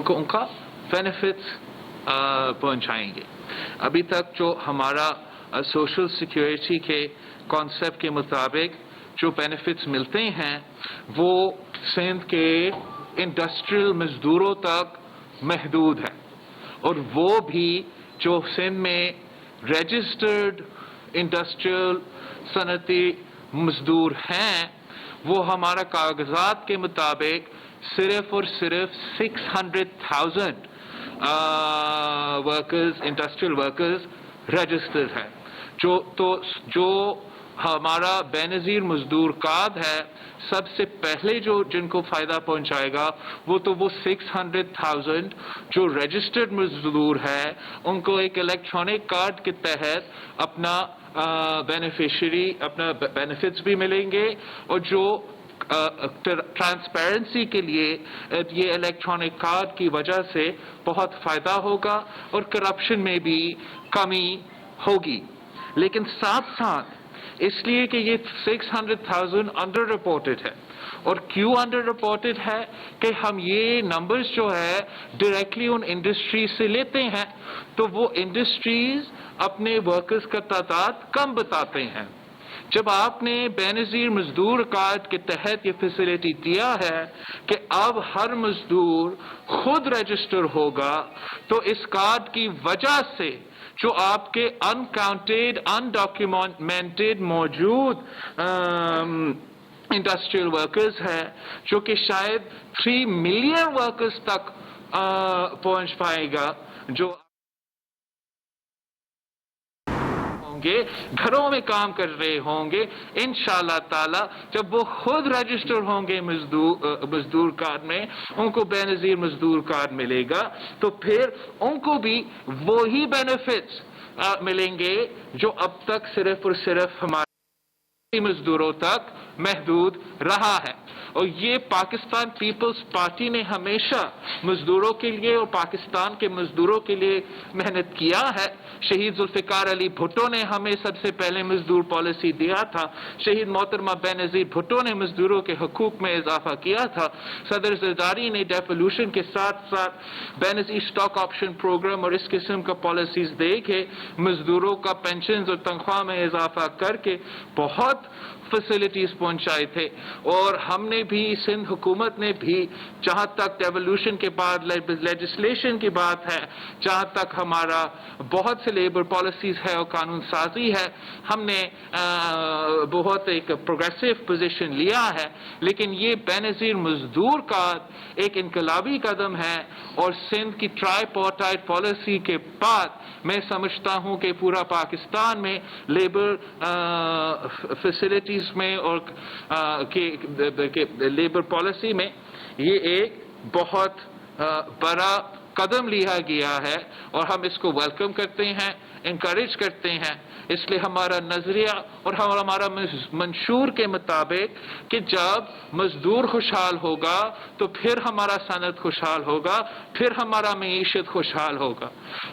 ان کا بینیفٹس پہنچائیں گے. ابھی تک جو ہمارا سوشل سیکیورٹی کے کانسیپٹ کے مطابق جو بینیفٹس ملتے ہیں وہ سندھ کے انڈسٹریل مزدوروں تک محدود ہے, اور وہ بھی جو سندھ میں رجسٹرڈ انڈسٹریل صنعتی مزدور ہیں وہ ہمارا کاغذات کے مطابق صرف اور صرف 600,000 ورکرز, انڈسٹریل ورکرز رجسٹرڈ ہے. جو ہمارا بے نظیر مزدور کارڈ ہے سب سے پہلے جن کو فائدہ پہنچائے گا وہ 600,000 جو رجسٹرڈ مزدور ہے ان کو ایک الیکٹرانک کارڈ کے تحت اپنا بینیفیشری اپنا بینیفٹس بھی ملیں گے, اور جو ٹرانسپیرنسی کے لیے یہ الیکٹرانک کارڈ کی وجہ سے بہت فائدہ ہوگا اور کرپشن میں بھی کمی ہوگی. لیکن ساتھ ساتھ اس لیے کہ یہ 600,000 انڈر رپورٹڈ ہے, اور کیوں انڈر رپورٹڈ ہے کہ ہم یہ نمبرز جو ہے ڈائریکٹلی ان انڈسٹریز سے لیتے ہیں, تو وہ انڈسٹریز اپنے ورکرز کا تعداد کم بتاتے ہیں. جب آپ نے بے نظیر مزدور کارڈ کے تحت یہ فیسلٹی دیا ہے کہ اب ہر مزدور خود رجسٹر ہوگا, تو اس کارڈ کی وجہ سے جو آپ کے انکاؤنٹڈ انڈاکیومنٹڈ موجود انڈسٹریل ورکرز ہیں جو کہ شاید 3 ملین ورکرز تک پہنچ پائے گا, جو گھروں میں کام کر رہے ہوں گے, انشاءاللہ تعالی جب وہ خود رجسٹر ہوں گے مزدور کارڈ میں, ان کو بے نظیر مزدور کارڈ ملے گا, تو پھر ان کو بھی وہی بینیفٹس ملیں گے جو اب تک صرف اور صرف ہمارے مزدوروں تک محدود رہا ہے. اور یہ پاکستان پیپلز پارٹی نے ہمیشہ مزدوروں کے لیے اور پاکستان کے مزدوروں کے لیے محنت کیا ہے. شہید ذوالفقار علی بھٹو نے ہمیں سب سے پہلے مزدور پالیسی دیا تھا, شہید محترمہ بے نظیر بھٹو نے مزدوروں کے حقوق میں اضافہ کیا تھا, صدر زرداری نے ڈیفولوشن کے ساتھ ساتھ بے نظیر اسٹاک آپشن پروگرام اور اس قسم کا پالیسیز دے کے مزدوروں کا پینشنز اور تنخواہ میں اضافہ کر کے بہت فیسلٹیز پہنچائے تھے. اور ہم نے بھی, سندھ حکومت نے بھی, جہاں تک ڈیولوشن کے بعد لیجسلیشن کی بات ہے, جہاں تک ہمارا بہت سے لیبر پالیسیز ہے اور قانون سازی ہے, ہم نے بہت ایک پروگریسو پوزیشن لیا ہے. لیکن یہ بے نظیر مزدور کا ایک انقلابی قدم ہے, اور سندھ کی ٹرائی پارٹائٹ پالیسی کے بعد میں سمجھتا ہوں کہ پورا پاکستان میں لیبر فیسلٹیز میں اور لیبر پالیسی میں یہ ایک بہت بڑا قدم لیا گیا ہے, اور ہم اس کو ویلکم کرتے ہیں, انکریج کرتے ہیں. اس لیے ہمارا نظریہ اور ہمارا منشور کے مطابق کہ جب مزدور خوشحال ہوگا تو پھر ہمارا صنعت خوشحال ہوگا, پھر ہمارا معیشت خوشحال ہوگا.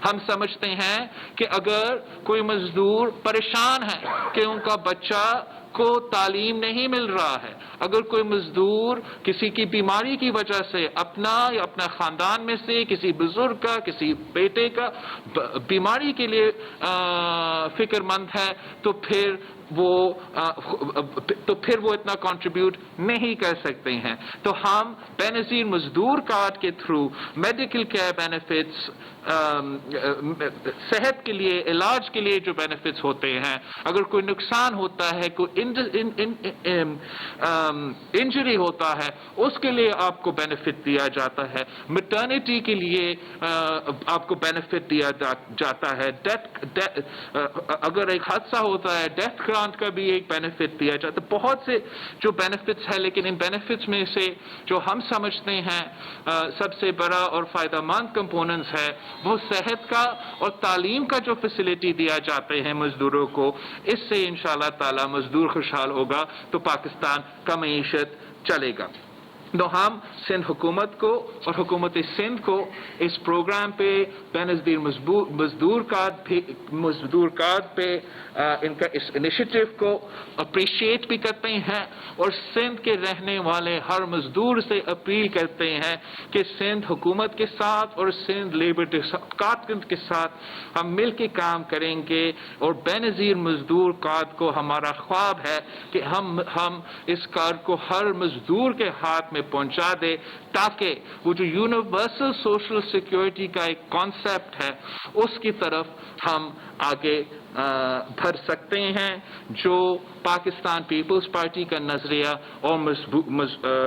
ہم سمجھتے ہیں کہ اگر کوئی مزدور پریشان ہے کہ ان کا بچہ کو تعلیم نہیں مل رہا ہے, اگر کوئی مزدور کسی کی بیماری کی وجہ سے اپنا یا اپنا خاندان میں سے کسی بزرگ کا, کسی بیٹے کا بیماری کے لیے فکر مند ہے, تو پھر وہ اتنا کنٹریبیوٹ نہیں کر سکتے ہیں. تو ہم بے نظیر مزدور کارڈ کے تھرو میڈیکل کیئر بینیفٹس, صحت کے لیے, علاج کے لیے جو بینیفٹس ہوتے ہیں, اگر کوئی نقصان ہوتا ہے, کوئی انجری ہوتا ہے, اس کے لیے آپ کو بینیفٹ دیا جاتا ہے. میٹرنیٹی کے لیے آپ کو بینیفٹ دیا جاتا ہے. اگر ایک حادثہ ہوتا ہے, ڈیتھ گرانٹ کا بھی ایک بینیفٹ دیا جاتا ہے. بہت سے جو بینیفٹس ہیں, لیکن ان بینیفٹس میں سے جو ہم سمجھتے ہیں سب سے بڑا اور فائدہ مند کمپوننٹس ہے وہ صحت کا اور تعلیم کا جو فیسلٹی دیا جاتے ہیں مزدوروں کو. اس سے انشاءاللہ تعالی مزدور خوشحال ہوگا تو پاکستان کا معیشت چلے گا. تو ہم سندھ حکومت کو اور حکومت سندھ کو اس پروگرام پہ بے نظیر مزدور کارڈ پہ ان کا اس انیشیٹو کو اپریشیٹ بھی کرتے ہیں, اور سندھ کے رہنے والے ہر مزدور سے اپیل کرتے ہیں کہ سندھ حکومت کے ساتھ اور سندھ لیبر کارکنوں کے ساتھ ہم مل کے کام کریں گے، اور بے نظیر مزدور کارڈ کو ہمارا خواب ہے کہ ہم اس کارڈ کو ہر مزدور کے ہاتھ میں پہنچا دے، تاکہ وہ جو یونیورسل سوشل سیکیورٹی کا ایک کانسیپٹ ہے اس کی طرف ہم آگے بڑھ سکتے ہیں، جو پاکستان پیپلز پارٹی کا نظریہ اور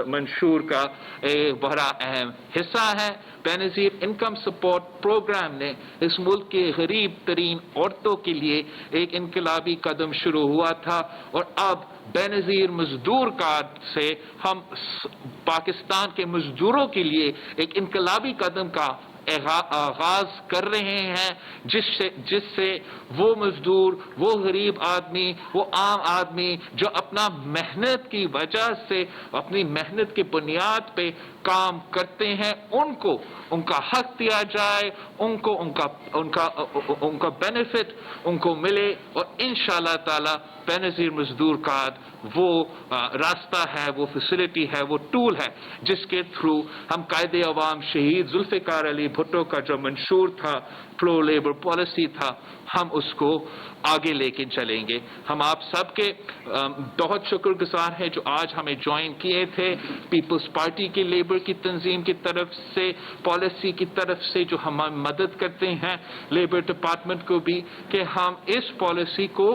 منشور کا ایک بڑا اہم حصہ ہے۔ بے نظیر انکم سپورٹ پروگرام نے اس ملک کے غریب ترین عورتوں کے لیے ایک انقلابی قدم شروع ہوا تھا، اور اب بے نظیر مزدور کارڈ سے ہم پاکستان کے مزدوروں کے لیے ایک انقلابی قدم کا آغاز کر رہے ہیں، جس سے وہ مزدور، وہ غریب آدمی، وہ عام آدمی جو اپنا محنت کی وجہ سے، اپنی محنت کی بنیاد پہ کام کرتے ہیں، ان کو ان کا حق دیا جائے، ان کو ان کا بینیفٹ ان کو ملے، اور انشاءاللہ تعالی بے نظیر مزدور کارڈ وہ راستہ ہے، وہ فیسلٹی ہے، وہ ٹول ہے جس کے تھرو ہم قائد عوام شہید ذوالفقار علی بھٹو کا جو منشور تھا، پرو لیبر پالیسی تھا، ہم اس کو آگے لے کے چلیں گے۔ ہم آپ سب کے بہت شکر گزار ہیں جو آج ہمیں جوائن کیے تھے، پیپلز پارٹی کے لیبر کی تنظیم کی طرف سے، پالیسی کی طرف سے جو ہماری مدد کرتے ہیں، لیبر ڈپارٹمنٹ کو بھی، کہ ہم اس پالیسی کو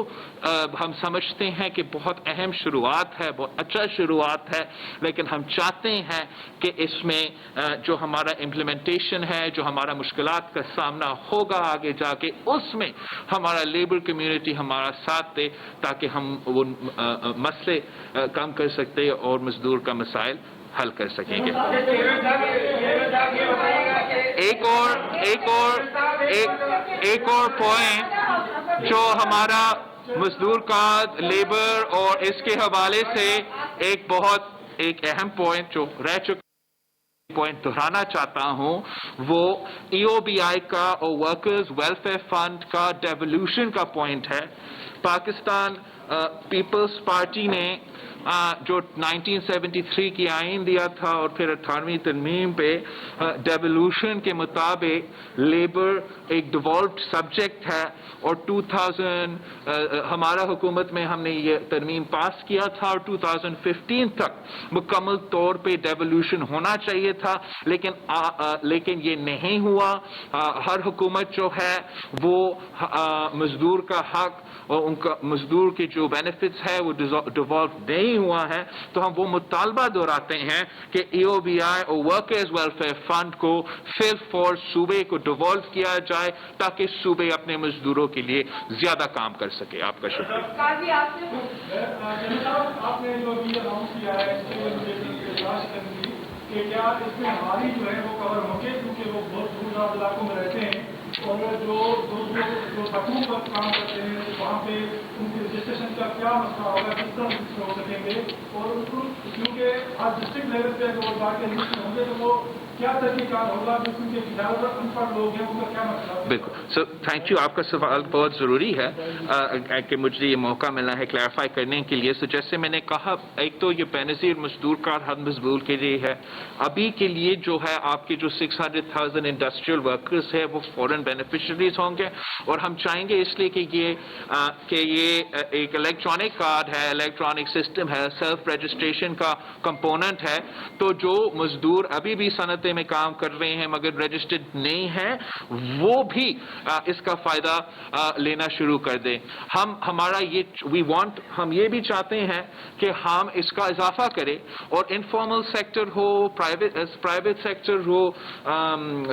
ہم سمجھتے ہیں کہ بہت اہم شروعات ہے، بہت اچھا شروعات ہے، لیکن ہم چاہتے ہیں کہ اس میں جو ہمارا امپلیمنٹیشن ہے، جو ہمارا مشکلات کا سامنا ہوگا آگے جا کے، اس میں ہمارا لیبر کمیونٹی ہمارا ساتھ دے، تاکہ ہم وہ مسئلے کم کر سکتے اور مزدور کا مسائل حل کر سکیں گے۔ ایک اور پوائنٹ جو ہمارا مزدور کا لیبر اور اس کے حوالے سے ایک اہم پوائنٹ جو رہ چکا پوائنٹ دہرانا چاہتا ہوں، وہ ای او بی آئی کا اور ورکرز ویلفیئر فنڈ کا ڈیولیوشن کا پوائنٹ ہے۔ پاکستان پیپلز پارٹی نے جو 1973 کی آئین دیا تھا اور پھر 18ویں ترمیم پہ ڈیولیوشن کے مطابق لیبر ایک ڈیوالوڈ سبجیکٹ ہے، اور 2000 ہمارا حکومت میں ہم نے یہ ترمیم پاس کیا تھا، اور 2015 تک مکمل طور پہ ڈیولیوشن ہونا چاہیے تھا، لیکن یہ نہیں ہوا۔ ہر حکومت جو ہے وہ مزدور کا حق اور ان کا مزدور کے جو بینیفٹس ہے وہ ڈیوالو نہیں ہوا ہے، تو ہم وہ مطالبہ دہراتے ہیں کہ ای او بی آئی اور ورکرز ویلفیئر فنڈ کو فل فور صوبے کو ڈیوالو کیا جائے، تاکہ صوبے اپنے مزدوروں کے لیے زیادہ کام کر سکے۔ آپ کا شکریہ۔ آپ نے جو بھی اناؤنس کیا ہے کہ کیا اس میں ہماری جو ہے وہ کور ہوں گے، کیونکہ وہ بہت دور دراز علاقوں میں رہتے ہیں، اور جو بٹوں پر کام کرتے ہیں وہاں پہ ان کے رجسٹریشن کا کیا مسئلہ ہوگا، کس طرح رجسٹر ہو سکیں گے، اور کیونکہ آج ڈسٹرکٹ لیول پہ اگر وہ جا کے رجسٹر ہوں گے تو وہ کیا طریقہ ہوگا، کیونکہ زیادہ تر ان پڑھ لوگ ہیں، ان کا کیا مسئلہ ہے؟ بالکل سر، تھینک یو، آپ کا سوال بہت ضروری ہے کہ مجھے یہ موقع ملا ہے کلیئرفائی کرنے کے لیے۔ سو جیسے میں نے کہا، ایک تو یہ بے نظیر مزدور کارڈ ہر مزدور کے لیے ہے، ابھی کے لیے جو ہے آپ کے جو 600,000 انڈسٹریل ورکرز ہے وہ فورن بینیفیشریز ہوں گے، اور ہم چاہیں گے اس لیے کہ یہ ایک الیکٹرانک کارڈ ہے، الیکٹرانک سسٹم ہے، سیلف رجسٹریشن کا کمپوننٹ ہے، تو جو مزدور ابھی بھی صنعت میں کام کر رہے ہیں مگر رجسٹرڈ نہیں ہیں، وہ بھی اس کا فائدہ لینا شروع کر دیں۔ ہم یہ بھی چاہتے ہیں کہ ہم اس کا اضافہ کریں، اور انفارمل سیکٹر ہو، پرائیویٹ سیکٹر ہو،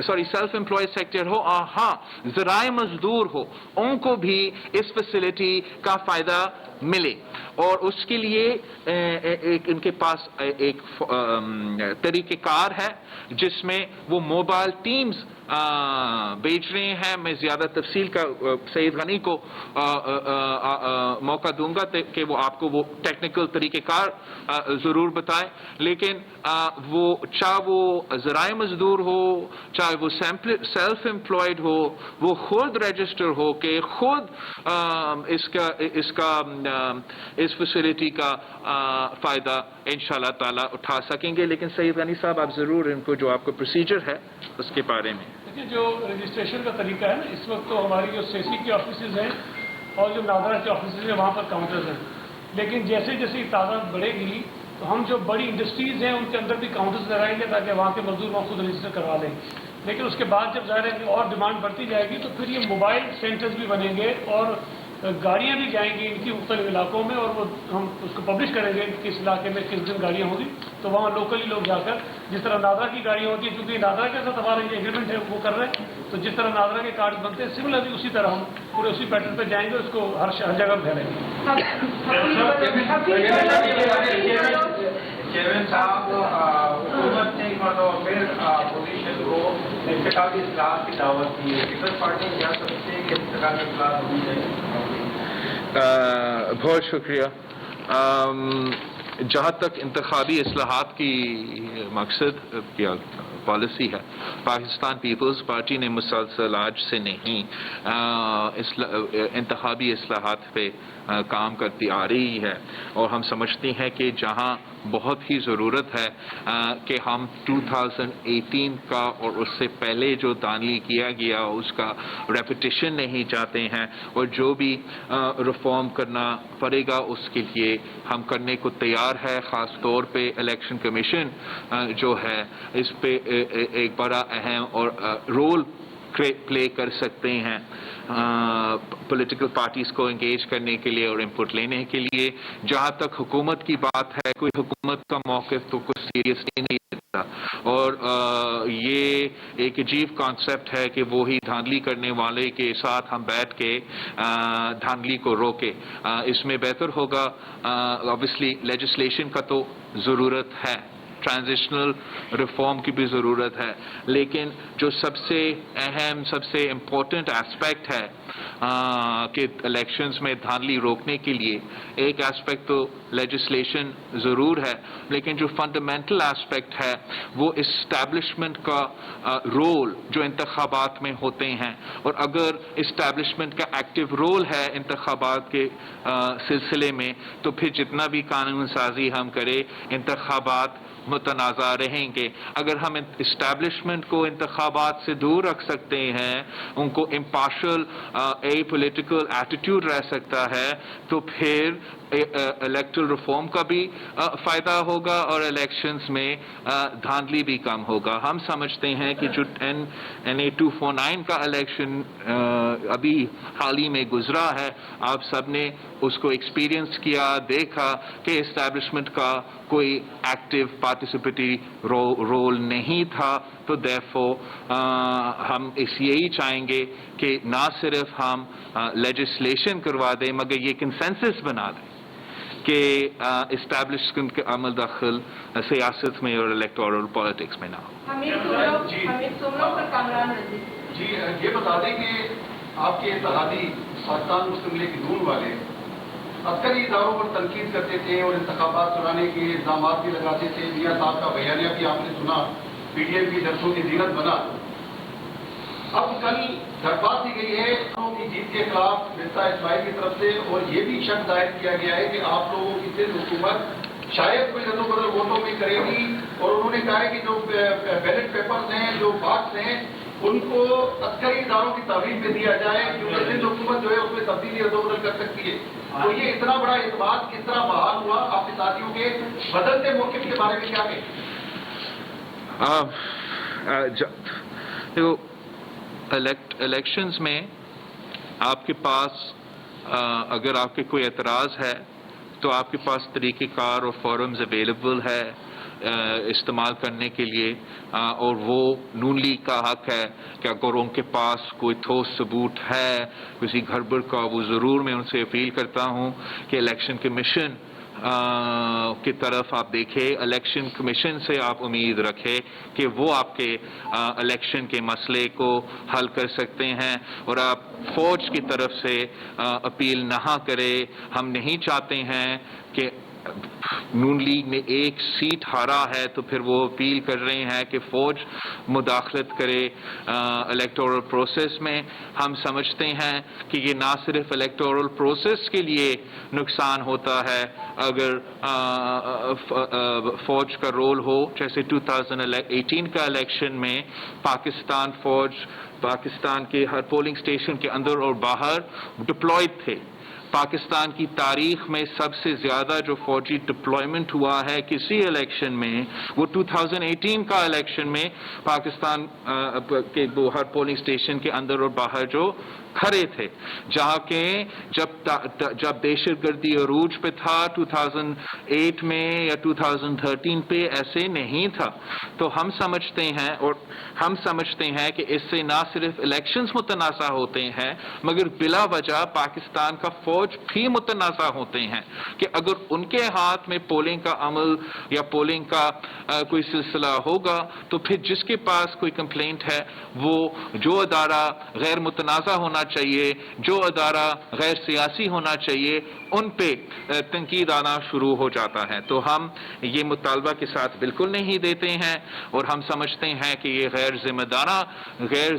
سیلف امپلائڈ سیکٹر ہو، اور ہاں ذرائع مزدور ہو، ان کو بھی اس فیسلٹی کا فائدہ ملے، اور اس کے لیے ان کے پاس ایک طریقہ کار ہے جس میں وہ موبائل ٹیمز بیچ رہے ہیں۔ میں زیادہ تفصیل کا سعید غنی کو موقع دوں گا کہ وہ آپ کو وہ ٹیکنیکل طریقہ کار ضرور بتائیں، لیکن چاہے وہ ذرائع مزدور ہو، چاہے وہ سیلف امپلائڈ ہو، وہ خود رجسٹر ہو کے خود اس فیسلٹی کا فائدہ انشاءاللہ تعالیٰ اٹھا سکیں گے. لیکن سید غنی صاحب آپ ضرور ان کو جو آپ کو پروسیجر ہے اس کے بارے میں. دیکھیے جو رجسٹریشن کا طریقہ ہے نا، اس وقت تو ہماری جو سیسی کے آفیسز ہیں اور جو نادرا کے آفیسز ہیں وہاں پر کاؤنٹرز ہیں، لیکن جیسے جیسے تعداد بڑھے گی تو ہم جو بڑی انڈسٹریز ہیں ان کے اندر بھی کاؤنٹرز لگائیں گے تاکہ وہاں کے مزدور وہاں خود رجسٹر کروا لیں. لیکن اس کے بعد جب ظاہر ہے کہ اور ڈیمانڈ بڑھتی جائے گی تو پھر یہ موبائل سینٹرز بھی بنیں گے اور گاڑیاں بھی جائیں گی ان کی مختلف علاقوں میں، اور وہ ہم اس کو پبلش کریں گے کہ کس علاقے میں کس دن گاڑیاں ہوں گی، تو وہاں لوکلی لوگ جا کر جس طرح نادرا کی گاڑیاں ہوتی ہیں، چونکہ نادرا کے ساتھ ہمارا یہ ایگریمنٹ ہے وہ کر رہے ہیں، تو جس طرح نادرا کے کارڈ بنتے ہیں سملرلی اسی طرح ہم پورے اسی پیٹرن پہ جائیں گے، اس کو ہر جگہ پھیلیں گے. چیئرمین صاحب، حکومت نے ایک مرتبہ پھر اپوزیشن کو انتخابی اصلاحات کی دعوت دی ہے. پیپلز پارٹی کیا سمجھتے ہیں کہ انتخابی اصلاحات ہونی چاہیے؟ بہت شکریہ. جہاں تک انتخابی اصلاحات کی مقصد یا پالیسی ہے، پاکستان پیپلز پارٹی نے مسلسل آج سے نہیں انتخابی اصلاحات پہ کام کرتی آ رہی ہے، اور ہم سمجھتے ہیں کہ جہاں بہت ہی ضرورت ہے کہ ہم 2018 کا اور اس سے پہلے جو دھاندلی کیا گیا اس کا ریپیٹیشن نہیں چاہتے ہیں، اور جو بھی ریفارم کرنا پڑے گا اس کے لیے ہم کرنے کو تیار ہے. خاص طور پہ الیکشن کمیشن جو ہے اس پہ ایک بڑا اہم اور رول پلے کر سکتے ہیں پولیٹیکل پارٹیز کو انگیج کرنے کے لیے اور انپٹ لینے کے لیے. جہاں تک حکومت کی بات ہے، کوئی حکومت کا موقف تو کچھ سیریسلی نہیں لیتا، اور یہ ایک عجیب کانسیپٹ ہے کہ وہی دھاندلی کرنے والے کے ساتھ ہم بیٹھ کے دھاندلی کو روکے. اس میں بہتر ہوگا obviously لیجسلیشن کا تو ضرورت ہے، ٹرانزیشنل ریفارم کی بھی ضرورت ہے، لیکن جو سب سے اہم سب سے امپورٹنٹ ایسپیکٹ ہے کہ الیکشنز میں دھاندلی روکنے کے لیے، ایک ایسپیکٹ تو لیجسلیشن ضرور ہے، لیکن جو فنڈامنٹل ایسپیکٹ ہے وہ اسٹیبلشمنٹ کا رول جو انتخابات میں ہوتے ہیں. اور اگر اسٹیبلشمنٹ کا ایکٹیو رول ہے انتخابات کے سلسلے میں تو پھر جتنا بھی قانون سازی ہم کریں انتخابات متنازع رہیں گے. اگر ہم اسٹیبلشمنٹ کو انتخابات سے دور رکھ سکتے ہیں، ان کو امپارشل اے پولیٹیکل ایٹیٹیوڈ رہ سکتا ہے، تو پھر الیکٹرل ریفارم کا بھی فائدہ ہوگا اور الیکشنز میں دھاندلی بھی کم ہوگا. ہم سمجھتے ہیں کہ جو NA 249 کا الیکشن ابھی حال ہی میں گزرا ہے، آپ سب نے اس کو ایکسپیرینس کیا، دیکھا کہ اسٹیبلشمنٹ کا کوئی ایکٹیو پارٹیسپیٹری رول نہیں تھا. تو therefore ہم یہی چاہیں گے کہ نہ صرف ہم لیجسلیشن کروا دیں مگر یہ کنسنسس بنا دیں کہ اسٹیبلشمنٹ کا عمل دخل سیاست میں اور الیکٹورل پالیٹکس میں نہ ہو. جی یہ بتا دیں کہ آپ کے اتحادی پاکستان مسلم لیگ نون والے عسکری اداروں پر تنقید کرتے تھے اور انتخابات کرانے کے الزامات بھی لگاتے تھے. میاں صاحب کا بیانیہ بھی آپ نے سنا، پی ڈی ایم کی جلسوں کی زینت بنا. اب کل درخواست دی گئی ہے کی جیت کے خلاف مرزا اسماعیل کی طرف سے، اور یہ بھی شک ظاہر کیا گیا ہے کہ آپ لوگوں کی صرف حکومت شاید کوئی ردو بدل ووٹوں میں کرے گی. اور انہوں نے کہا ہے کہ جو بیلٹ پیپرز ہیں، جو باکس ہیں، ان کو عسکری اداروں کی تحویل میں دیا جائے کیونکہ سندھ حکومت جو ہے اس میں تبدیلی ردو بدل کر سکتی ہے. تو یہ اتنا بڑا اعتماد کس طرح بحال ہوا؟ آپ کے ساتھیوں کے بدلتے موقف کے بارے میں کیا کہیں؟ دیکھو، الیکشنز میں آپ کے پاس اگر آپ کے کوئی اعتراض ہے تو آپ کے پاس طریقہ کار اور فورمز اویلیبل ہے استعمال کرنے کے لیے، اور وہ نون لیگ کا حق ہے کہ اگر ان کے پاس کوئی ٹھوس ثبوت ہے کسی گڑبڑ کا، وہ ضرور میں ان سے اپیل کرتا ہوں کہ الیکشن کمیشن کی طرف آپ دیکھیں، الیکشن کمیشن سے آپ امید رکھیں کہ وہ آپ کے الیکشن کے مسئلے کو حل کر سکتے ہیں، اور آپ فوج کی طرف سے اپیل نہ کریں. ہم نہیں چاہتے ہیں کہ نون لیگ نے ایک سیٹ ہارا ہے تو پھر وہ اپیل کر رہے ہیں کہ فوج مداخلت کرے الیکٹورل پروسیس میں. ہم سمجھتے ہیں کہ یہ نہ صرف الیکٹورل پروسیس کے لیے نقصان ہوتا ہے اگر فوج کا رول ہو, جیسے 2018 کا الیکشن میں پاکستان فوج پاکستان کے ہر پولنگ اسٹیشن کے اندر اور باہر ڈپلائڈ تھے. پاکستان کی تاریخ میں سب سے زیادہ جو فوجی ڈپلائمنٹ ہوا ہے کسی الیکشن میں وہ 2018 کا الیکشن میں پاکستان کے ہر پولنگ اسٹیشن کے اندر اور باہر جو کھڑے تھے, جہاں کہ جب دہشت گردی عروج پہ تھا 2008 میں یا 2013 پہ ایسے نہیں تھا. تو ہم سمجھتے ہیں کہ اس سے نہ صرف الیکشنز متنازع ہوتے ہیں مگر بلا وجہ پاکستان کا فوج بھی متنازع ہوتے ہیں کہ اگر ان کے ہاتھ میں پولنگ کا عمل یا پولنگ کا کوئی سلسلہ ہوگا تو پھر جس کے پاس کوئی کمپلینٹ ہے وہ جو ادارہ غیر متنازع ہونا چاہیے, جو ادارہ غیر سیاسی ہونا چاہیے, ان پہ تنقید آنا شروع ہو جاتا ہے. تو ہم یہ مطالبہ کے ساتھ بالکل نہیں دیتے ہیں اور ہم سمجھتے ہیں کہ یہ غیر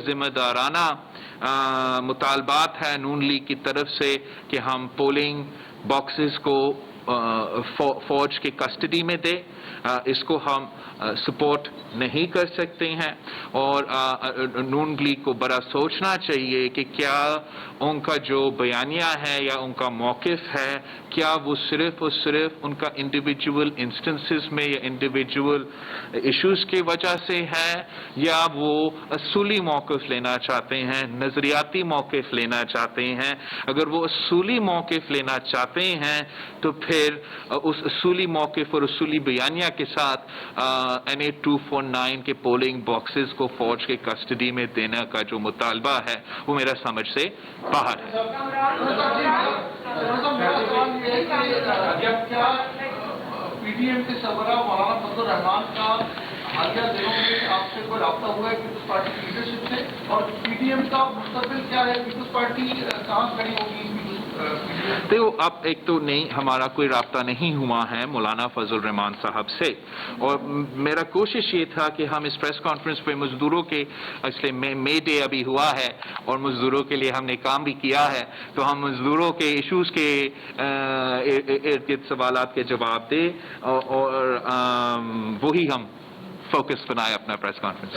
ذمہ دارانہ مطالبات ہے نون لیگ کی طرف سے کہ ہم پولنگ باکسز کو فوج کے کسٹڈی میں دے. اس کو ہم سپورٹ نہیں کر سکتے ہیں اور نون لیگ کو بڑا سوچنا چاہیے کہ کیا ان کا جو بیانیہ ہے یا ان کا موقف ہے کیا وہ صرف اور صرف ان کا انڈیویجول انسٹنسز میں یا انڈیویجول ایشوز کی وجہ سے ہے یا وہ اصولی موقف لینا چاہتے ہیں, نظریاتی موقف لینا چاہتے ہیں. اگر وہ اصولی موقف لینا چاہتے ہیں تو پھر اس اصولی موقف اور اصولی بیانیہ کے ساتھ NA 249 کے پولنگ باکسز کو فوج کے کسٹڈی میں دینے کا جو مطالبہ ہے وہ میرا سمجھ سے باہر ہے. PDM کے سربراہ مولانا فضل الرحمان کا حالیہ دنوں میں آپ سے کوئی رابطہ ہوا ہے پیپلز پارٹی کی لیڈرشپ سے, اور PDM کا مستقبل کیا ہے, پیپلز پارٹی کہاں کھڑی ہوگی؟ تو اب ایک تو نہیں, ہمارا کوئی رابطہ نہیں ہوا ہے مولانا فضل الرحمان صاحب سے, اور میرا کوشش یہ تھا کہ ہم اس پریس کانفرنس پہ مزدوروں کے اس لیے مے ڈے ابھی ہوا ہے اور مزدوروں کے لیے ہم نے کام بھی کیا ہے, تو ہم مزدوروں کے ایشوز کے ارد گرد سوالات کے جواب دیں اور وہی ہم فوکس بنائے اپنا پریس کانفرنس.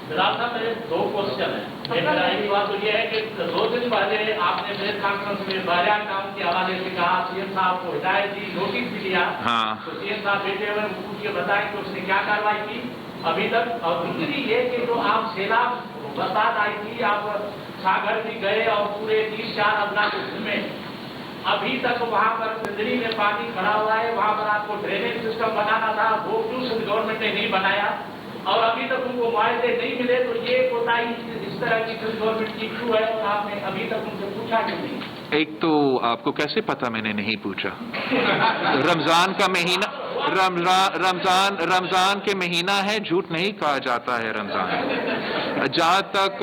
جناب صاحب میرے دو کوشچن ہیں. میرا ایک بات تو یہ ہے کہ 2 دن پہلے آپ نے پریس کانفرنس میں بحریہ کام کے حوالے سے کہا, CM صاحب کو ہدایت دی, نوٹس بھی دیا, تو CM صاحب بیٹھے ہوئے پوچھ کے بتائیں کہ اس نے کیا کارروائی کی ابھی تک. اور دوسری یہ کہ جو آپ سیلاب برسات آئی تھی, آپ ساگر بھی گئے اور پورے 30-4 اضلاع کو گھومے, ابھی تک وہاں پر سندری میں پانی کھڑا ہوا ہے, وہاں پر آپ کو ڈرینیج سسٹم بنانا تھا, وہ کیوں گورنمنٹ نے نہیں بنایا, اور ابھی تک ان کو معاہدے نہیں ملے, تو یہ کوتاہی اس طرح کی گورنمنٹ کی کیوں ہے اور آپ نے ابھی تک ان سے پوچھا کیوں نہیں؟ ایک تو آپ کو کیسے پتا میں نے نہیں پوچھا؟ رمضان کا مہینہ, رمضان کے مہینہ ہے, جھوٹ نہیں کہا جاتا ہے رمضان. جہاں تک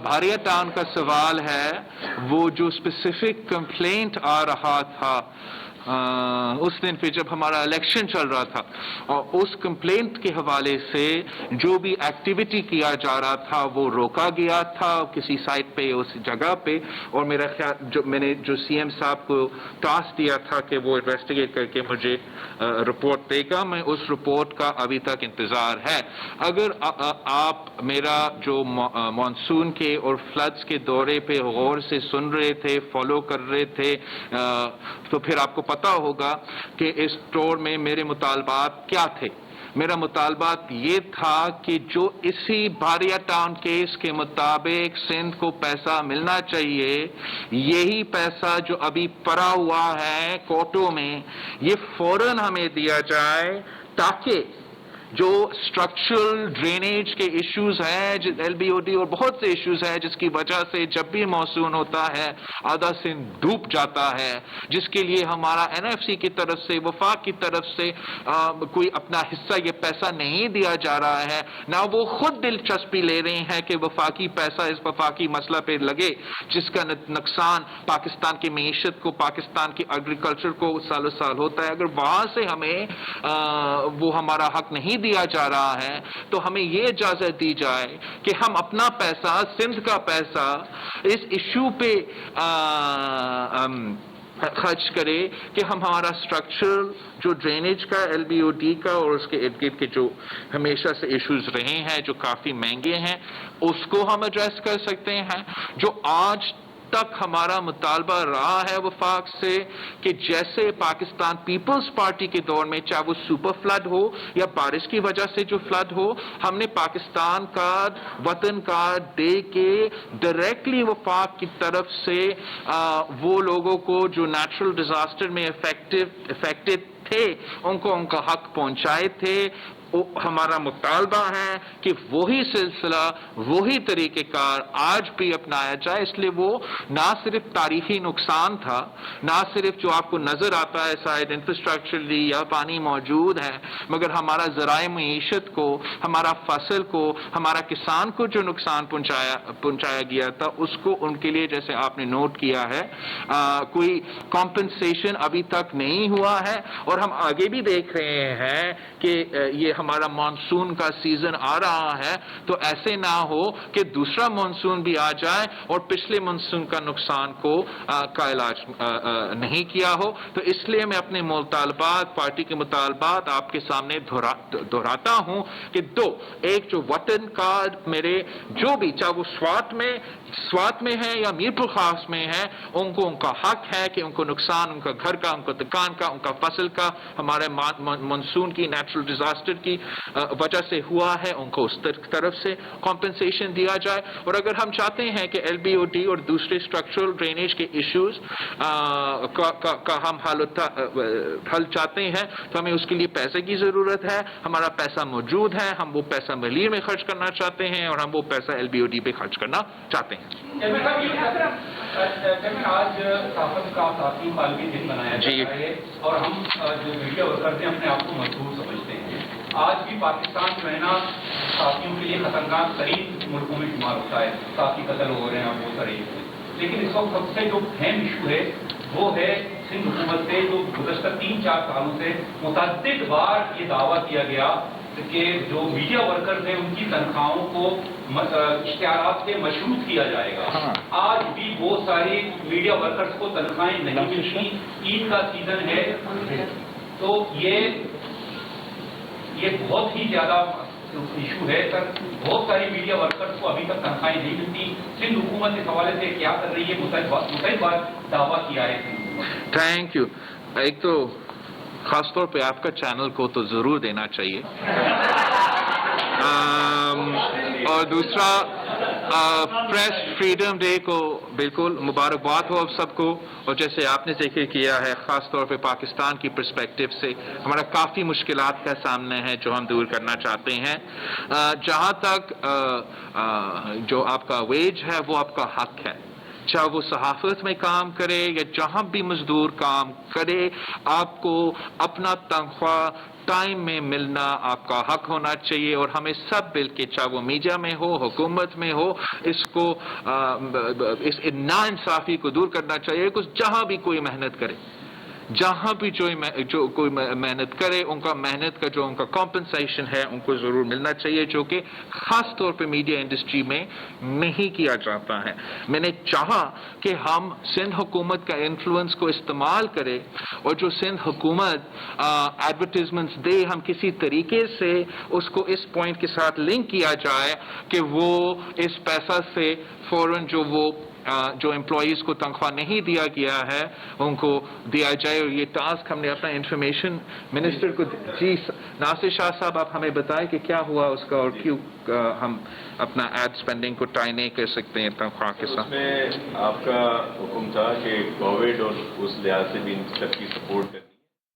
بحریہ ٹاؤن کا سوال ہے, وہ جو اسپیسیفک کمپلینٹ آ رہا تھا اس دن پہ جب ہمارا الیکشن چل رہا تھا, اور اس کمپلینٹ کے حوالے سے جو بھی ایکٹیویٹی کیا جا رہا تھا وہ روکا گیا تھا کسی سائٹ پہ, اس جگہ پہ, اور میرا خیال میں نے جو CM صاحب کو ٹاسک دیا تھا کہ وہ انویسٹیگیٹ کر کے مجھے رپورٹ دے گا, میں اس رپورٹ کا ابھی تک انتظار ہے. اگر آپ میرا جو مانسون کے اور فلڈز کے دورے پہ غور سے سن رہے تھے, فالو کر رہے تھے, تو پھر آپ کو پتا ہوگا کہ اس ٹور میں میرے مطالبات کیا تھے. میرا مطالبات یہ تھا کہ جو اسی بحریہ ٹاؤن کیس کے مطابق سندھ کو پیسہ ملنا چاہیے, یہی پیسہ جو ابھی پڑا ہوا ہے کورٹوں میں, یہ فوراً ہمیں دیا جائے تاکہ جو اسٹرکچرل ڈرینیج کے ایشوز ہیں LBOD اور بہت سے ایشوز ہیں جس کی وجہ سے جب بھی مانسون ہوتا ہے آدھا سندھ ڈوب جاتا ہے، جس کے لیے ہمارا NFC کی طرف سے وفاق کی طرف سے کوئی اپنا حصہ یہ پیسہ نہیں دیا جا رہا ہے، نہ وہ خود دلچسپی لے رہے ہیں کہ وفاقی پیسہ اس وفاقی مسئلہ پہ لگے جس کا نقصان پاکستان کی معیشت کو، پاکستان کی ایگریکلچر کو سالوں سال ہوتا ہے۔ اگر وہاں سے ہمیں وہ ہمارا حق نہیں دیا جا رہا ہے تو ہمیں یہ اجازت دی جائے کہ ہم اپنا پیسہ، سندھ کا پیسہ اس ایشو پہ خرچ کرے کہ ہم ہمارا اسٹرکچر جو ڈرینیج کا LBOD کا اور اس کے ارد گرد کے جو ہمیشہ سے ایشوز رہے ہیں جو کافی مہنگے ہیں اس کو ہم ایڈریس کر سکتے ہیں۔ جو آج تک ہمارا مطالبہ رہا ہے وفاق سے کہ جیسے پاکستان پیپلز پارٹی کے دور میں چاہے وہ سپر فلڈ ہو یا بارش کی وجہ سے جو فلڈ ہو، ہم نے پاکستان کارڈ، وطن کارڈ دے کے ڈائریکٹلی وفاق کی طرف سے وہ لوگوں کو جو نیچرل ڈیزاسٹر میں افیکٹڈ تھے ان کو ان کا حق پہنچائے تھے۔ ہمارا مطالبہ ہے کہ وہی سلسلہ، وہی طریقہ کار آج بھی اپنایا جائے۔ اس لیے وہ نہ صرف تاریخی نقصان تھا، نہ صرف جو آپ کو نظر آتا ہے شاید انفراسٹرکچرلی یا پانی موجود ہے، مگر ہمارا ذرائع معیشت کو، ہمارا فصل کو، ہمارا کسان کو جو نقصان پہنچایا گیا تھا اس کو ان کے لیے جیسے آپ نے نوٹ کیا ہے کوئی کمپنسیشن ابھی تک نہیں ہوا ہے۔ اور ہم آگے بھی دیکھ رہے ہیں کہ یہ ہمارا مانسون کا سیزن آ رہا ہے تو ایسے نہ ہو کہ دوسرا مانسون بھی آ جائے اور پچھلے مانسون کا نقصان کا علاج نہیں کیا ہو۔ تو اس لیے میں اپنے مطالبات، پارٹی کے مطالبات آپ کے سامنے دہراتا ہوں کہ ایک جو وطن کارڈ میرے جو بھی چاہے وہ سوات میں ہے یا میرپور خاص میں ہے، ان کو ان کا حق ہے کہ ان کو نقصان ان کا گھر کا، ان کا دکان کا، ان کا فصل کا، ہمارے مانسون کی نیچرل ڈیزاسٹر کی وجہ سے ہوا ہے، ان کو اس طرف سے کمپنسیشن دیا جائے۔ اور اگر ہم چاہتے ہیں کہ LBOD اور دوسرے اسٹرکچرل ڈرینیج کے ایشوز کا ہم حل چاہتے ہیں تو ہمیں اس کے لیے پیسے کی ضرورت ہے۔ ہمارا پیسہ موجود ہے، ہم وہ پیسہ ملیر میں خرچ کرنا چاہتے ہیں اور ہم وہ پیسہ LBOD پہ خرچ کرنا چاہتے ہیں۔ آج صحافت کا ساتھی عالمی دن منایا جا رہا ہے اور ہم جو میڈیا ورکرز ہیں اپنے آپ کو مجبور سمجھتے ہیں۔ آج بھی پاکستان جو ہے نا صحافیوں کے لیے خطرناک ترین ملکوں میں شمار ہوتا ہے، صحافی قتل ہو رہے ہیں بہت سارے، لیکن اس وقت سب سے جو اہم ایشو ہے وہ ہے سندھ حکومت سے جو گزشتہ 3-4 سالوں سے متعدد بار یہ دعویٰ کیا گیا کہ جو میڈیا ورکرز ہیں ان کی تنخواہوں کو اشتہارات سے مشروط کیا جائے گا۔ آج بھی بہت ساری میڈیا ورکرز کو تنخواہیں نہیں ملتی، عید کا سیزن ہے، تو یہ بہت ہی زیادہ ایشو ہے سر۔ بہت ساری میڈیا ورکرز کو ابھی تک تنخواہیں نہیں ملتی۔ سندھ حکومت اس حوالے سے کیا کر رہی ہے؟ متعدد بار دعویٰ کیا ہے سندھ حکومت۔ Thank you. ایک تو خاص طور پہ آپ کا چینل کو تو ضرور دینا چاہیے، اور دوسرا پریس فریڈم ڈے کو بالکل مبارکباد ہو آپ سب کو۔ اور جیسے آپ نے ذکر کیا ہے خاص طور پہ پاکستان کی پرسپیکٹو سے ہمارا کافی مشکلات کا سامنا ہے جو ہم دور کرنا چاہتے ہیں۔ جہاں تک جو آپ کا ویج ہے وہ آپ کا حق ہے، چاہے وہ صحافت میں کام کرے یا جہاں بھی مزدور کام کرے، آپ کو اپنا تنخواہ ٹائم میں ملنا آپ کا حق ہونا چاہیے۔ اور ہمیں سب مل کے چاہے وہ میڈیا میں ہو، حکومت میں ہو، اس کو اس ناانصافی کو دور کرنا چاہیے۔ جہاں بھی کوئی محنت کرے، جہاں بھی جو کوئی محنت کرے، ان کا محنت کا جو ان کا کمپنسیشن ہے ان کو ضرور ملنا چاہیے، جو کہ خاص طور پہ میڈیا انڈسٹری میں نہیں کیا جاتا ہے۔ میں نے چاہا کہ ہم سندھ حکومت کا انفلوئنس کو استعمال کرے اور جو سندھ حکومت ایڈورٹیزمنٹس دے، ہم کسی طریقے سے اس کو اس پوائنٹ کے ساتھ لنک کیا جائے کہ وہ اس پیسہ سے فوراً جو امپلائیز کو تنخواہ نہیں دیا گیا ہے ان کو دیا جائے۔ اور یہ ٹاسک ہم نے اپنا انفارمیشن منسٹر کو جی ناصر شاہ صاحب آپ ہمیں بتائیں کہ کیا ہوا اس کا اور کیوں ہم اپنا ایڈ سپینڈنگ کو ٹائی نہیں کر سکتے ہیں تنخواہ کے ساتھ۔ اس میں آپ کا حکم تھا کہ کووڈ اور اس لحاظ سے بھی ان سب کی سپورٹ کرتے